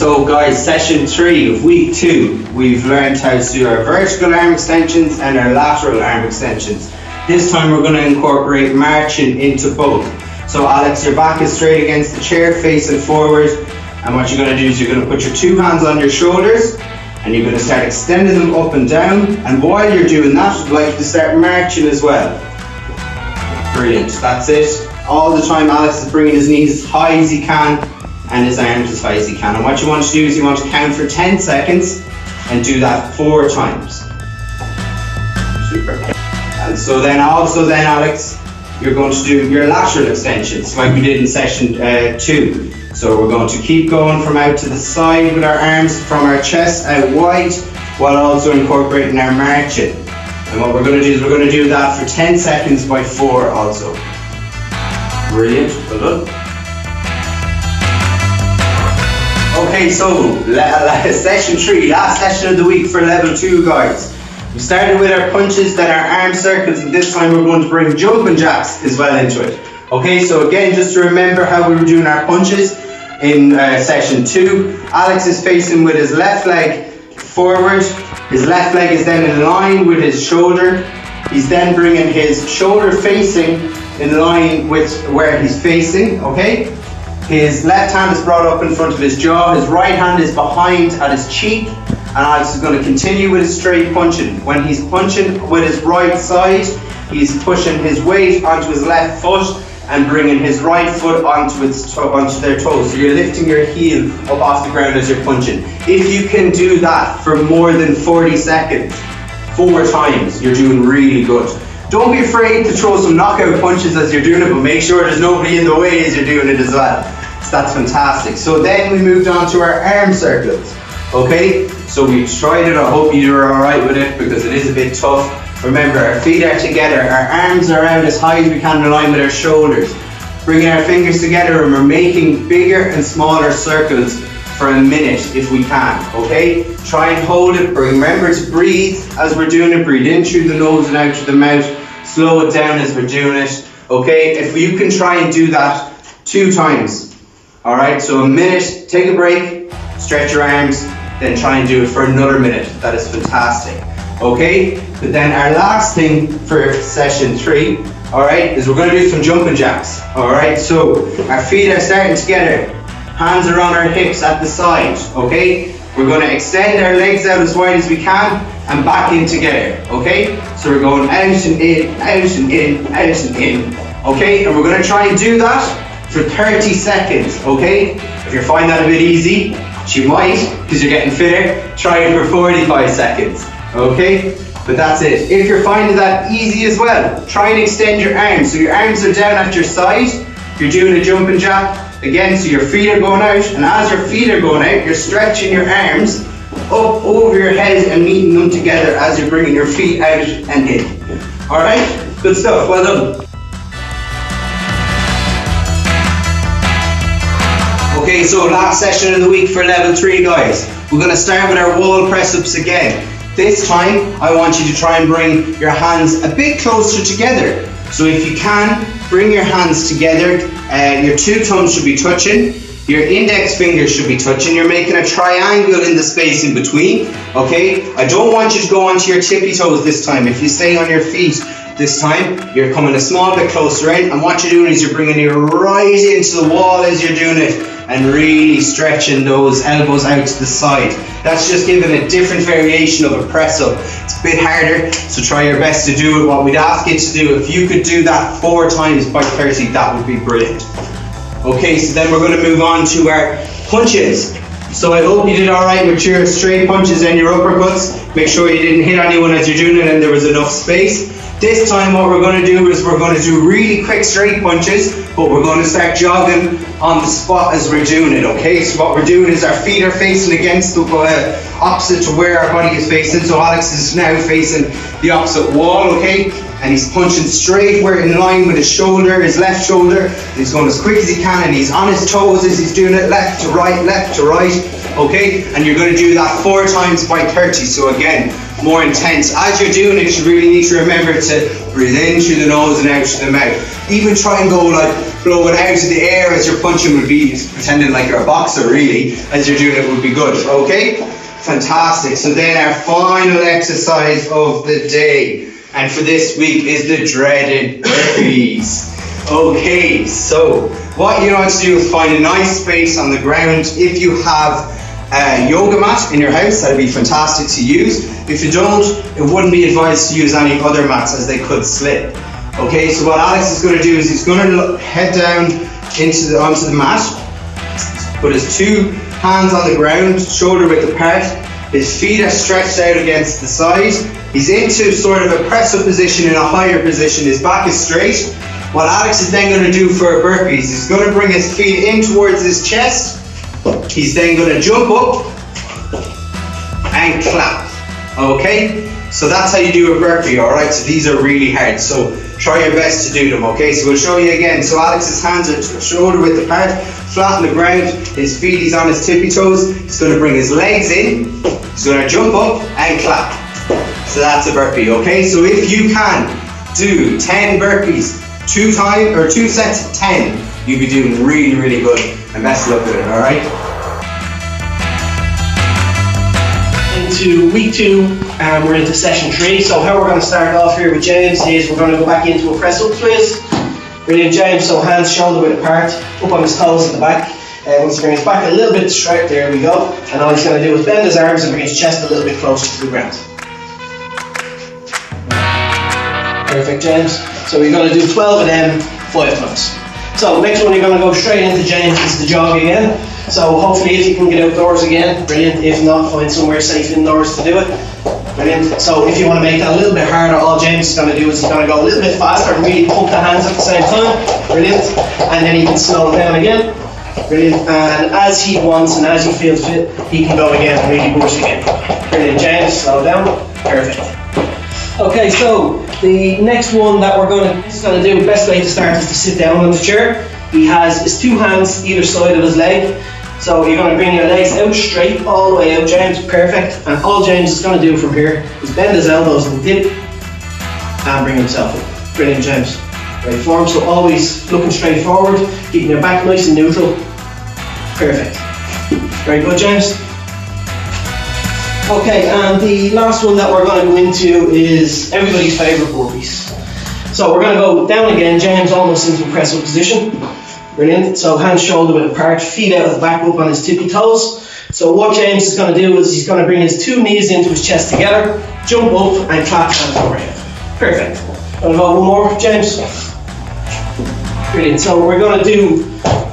So guys, session 3 of week 2, we've learned how to do our vertical arm extensions and our lateral arm extensions. This time we're going to incorporate marching into both. So Alex, your back is straight against the chair, facing forward, and what you're going to do is you're going to put your two hands on your shoulders and you're going to start extending them up and down, and while you're doing that, I'd like you to start marching as well. Brilliant, that's it. All the time Alex is bringing his knees as high as he can and his arms as high as he can. And what you want to do is you want to count for 10 seconds and do that 4 times. Super. And so then Alex, you're going to do your lateral extensions like we did in session 2. So we're going to keep going from out to the side with our arms from our chest out wide, while also incorporating our marching. And what we're going to do is we're going to do that for 10 seconds by 4 also. Brilliant, well done. Okay, so session 3, last session of the week for level 2 guys. We started with our punches, then our arm circles, and this time we're going to bring jumping jacks as well into it. Okay, so again, just to remember how we were doing our punches in session 2, Alex is facing with his left leg forward, his left leg is then in line with his shoulder, he's then bringing his shoulder facing in line with where he's facing, okay? His left hand is brought up in front of his jaw, his right hand is behind at his cheek, and Alex is going to continue with his straight punching. When he's punching with his right side, he's pushing his weight onto his left foot and bringing his right foot onto their toes. So you're lifting your heel up off the ground as you're punching. If you can do that for more than 40 seconds, 4 times, you're doing really good. Don't be afraid to throw some knockout punches as you're doing it, but make sure there's nobody in the way as you're doing it as well. So that's fantastic. So then we moved on to our arm circles. Okay, so we've tried it. I hope you're alright with it because it is a bit tough. Remember, our feet are together, our arms are out as high as we can in line with our shoulders. Bringing our fingers together, and we're making bigger and smaller circles for a minute if we can, okay? Try and hold it, remember to breathe as we're doing it. Breathe in through the nose and out through the mouth. Slow it down as we're doing it, okay? If you can try and do that 2 times, all right? So a minute, take a break, stretch your arms, then try and do it for another minute. That is fantastic, okay? But then our last thing for session 3, all right, is we're gonna do some jumping jacks, all right? So our feet are starting together, hands are on our hips at the side, okay? We're gonna extend our legs out as wide as we can and back in together, okay? So we're going out and in, out and in, out and in, okay? And we're gonna try and do that for 30 seconds, okay? If you're finding that a bit easy, which you might, because you're getting fitter, try it for 45 seconds, okay? But that's it. If you're finding that easy as well, try and extend your arms. So your arms are down at your side, you're doing a jumping jack, again, so your feet are going out, and as your feet are going out, you're stretching your arms up over your head and meeting them together as you're bringing your feet out and in. Alright? Good stuff, well done. Okay, so last session of the week for level 3 guys. We're going to start with our wall press-ups again. This time, I want you to try and bring your hands a bit closer together. So if you can, bring your hands together, your 2 thumbs should be touching, your index fingers should be touching, you're making a triangle in the space in between, okay? I don't want you to go onto your tippy toes this time. If you stay on your feet this time, you're coming a small bit closer in, and what you're doing is you're bringing it right into the wall as you're doing it, and really stretching those elbows out to the side. That's just giving a different variation of a press up. It's a bit harder, so try your best to do it. What we'd ask you to do, if you could do that 4 times by 30, that would be brilliant. Okay, so then we're going to move on to our punches. So I hope you did alright with your straight punches and your uppercuts. Make sure you didn't hit anyone as you're doing it and there was enough space. This time what we're going to do is we're going to do really quick straight punches, but we're going to start jogging on the spot as we're doing it, okay? So what we're doing is our feet are facing against the opposite to where our body is facing. So Alex is now facing the opposite wall, okay? And he's punching straight where in line with his shoulder, his left shoulder. He's going as quick as he can and he's on his toes as he's doing it, left to right, okay? And you're going to do that 4 times by 30, so again, more intense. As you're doing it, you really need to remember to Breathe in through the nose and out through the mouth. Even try and go like blowing out of the air as you're punching would be, pretending like you're a boxer really, as you're doing it would be good, okay? Fantastic. So then our final exercise of the day, and for this week, is the dreaded burpees. Okay, so what you want to do is find a nice space on the ground. If you have a yoga mat in your house, that'd be fantastic to use. If you don't, it wouldn't be advised to use any other mats as they could slip. Okay, so what Alex is going to do is he's going to head down onto the mat, put his two hands on the ground, shoulder width apart. His feet are stretched out against the side. He's into sort of a press-up position in a higher position. His back is straight. What Alex is then going to do for a burpees, he's going to bring his feet in towards his chest. He's then going to jump up and clap. Okay? So that's how you do a burpee, alright? So these are really hard. So try your best to do them, okay? So we'll show you again. So Alex's hands are shoulder width apart, flat on the ground. His feet, he's on his tippy toes. He's going to bring his legs in. He's going to jump up and clap. So that's a burpee, okay? So if you can do 10 burpees, two sets of 10, you'll be doing really, really good. And best of luck with it, alright? Into week 2, and we're into session 3. So how we're going to start off here with James is we're going to go back into a press up twist. Brilliant, James. So hands shoulder width apart, up on his toes at the back. Once he brings his back a little bit straight, there we go. And all he's going to do is bend his arms and bring his chest a little bit closer to the ground. Perfect, James. So we're going to do 12 of them 5 times. So next one you're going to go straight into James is the jog again. So hopefully if you can get outdoors again, brilliant. If not, find somewhere safe indoors to do it. Brilliant. So if you want to make that a little bit harder, all James is going to do is he's going to go a little bit faster and really pump the hands at the same time. Brilliant. And then he can slow it down again. Brilliant. And as he wants and as he feels fit, he can go again and really boost again. Brilliant, James. Slow down. Perfect. Okay, so the next one that we're going to do, best way to start is to sit down on the chair. He has his two hands either side of his leg. So you're going to bring your legs out straight, all the way out, James. Perfect. And all James is going to do from here is bend his elbows and dip and bring himself up. Brilliant, James. Great form. So always looking straight forward, keeping your back nice and neutral. Perfect. Very good, James. Okay, and the last one that we're going to go into is everybody's favourite burpees. So we're going to go down again, James, almost into a press-up position. Brilliant. So hands shoulder width apart, feet out of the back, up on his tippy toes. So what James is going to do is he's going to bring his two knees into his chest together, jump up and clap hands overhead. Perfect. Want to go one more, James? Brilliant. So we're going to do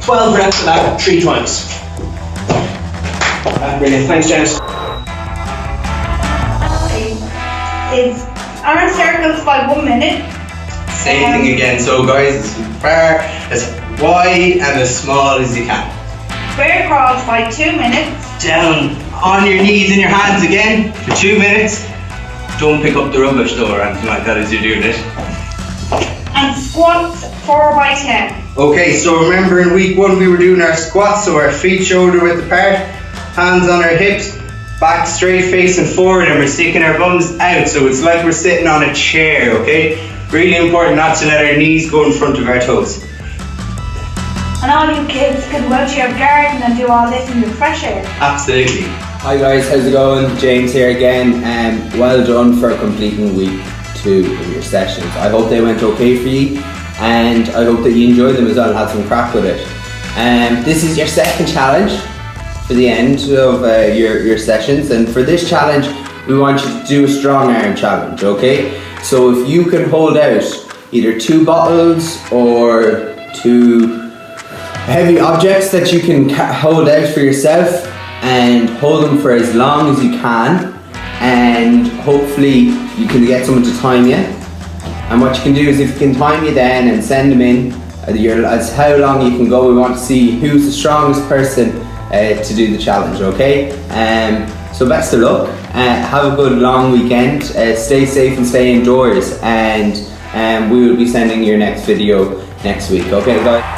12 reps of that 3 times. Brilliant. Thanks, James. Is arm circles by 1 minute. Same thing again. So guys, as far as wide and as small as you can. Bear crawls by 2 minutes. Down on your knees and your hands again for 2 minutes. Don't pick up the rubbish though or anything like that as you're doing it. And squats 4 by 10. Okay, so remember in week 1 we were doing our squats, so our feet shoulder width apart, hands on our hips, back straight facing forward, and we're sticking our bums out, so it's like we're sitting on a chair, okay? Really important not to let our knees go in front of our toes. And all you kids can go out to your garden and do all this in the fresh air. Absolutely. Hi guys, how's it going? James here again. Well done for completing week 2 of your sessions. I hope they went okay for you, and I hope that you enjoyed them as well and had some crack with it. This is your second challenge for the end of your sessions, and for this challenge we want you to do a strong arm challenge, okay? So if you can hold out either 2 bottles or 2 heavy objects that you can hold out for yourself, and hold them for as long as you can, and hopefully you can get someone to time you. And what you can do is if you can time you then and send them in as how long you can go. We want to see who's the strongest person to do the challenge, okay? So best of luck, have a good long weekend, stay safe and stay indoors, and we will be sending your next video next week, okay guys?